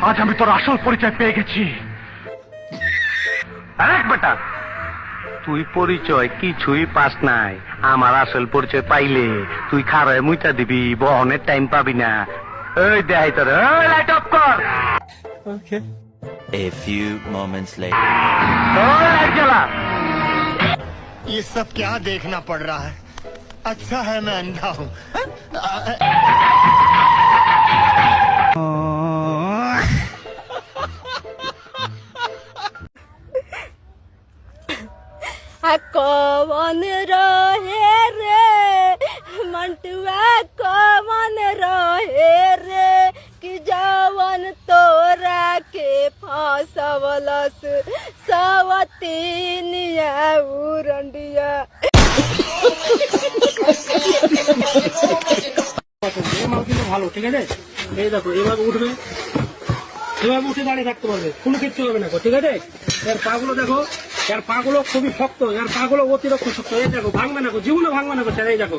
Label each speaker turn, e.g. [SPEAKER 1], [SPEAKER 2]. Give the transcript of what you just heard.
[SPEAKER 1] আজ আমি তোর আসল পরিচয় পেয়ে গেছি।
[SPEAKER 2] আরেক বেটা, তুই পরিচয় কিছুই পাস নাই। আমার আসল পরিচয় পাইলে তুই খারায় মুইটা দিবি, বহনের টাইম পাবি না। এই দেখাই তোর, লাইট অফ কর।
[SPEAKER 3] A few moments later.
[SPEAKER 2] Light জ্বালা।
[SPEAKER 4] ये सब क्या देखना पड़ रहा है? अच्छा है मैं अंधा हूँ।
[SPEAKER 5] कौन रहे रे मंटुआ, कौन रहे रे कि जवन तोरा के फसवलस सवतीनिया उरंडिया।
[SPEAKER 6] ভালো, ঠিক আছে? এই দেখো এভাবে উঠবে, এভাবে উঠে দাঁড়িয়ে থাকতে পারবে, কোনো কিচ্ছু হবে না, ঠিক আছে? এর পাগুলো দেখো, এর পাগুলো খুবই শক্ত, এর পাগুলো অতিরিক্ত শক্ত। এই দেখো ভাঙবে না, জীবনে ভাঙবে না, এই দেখো।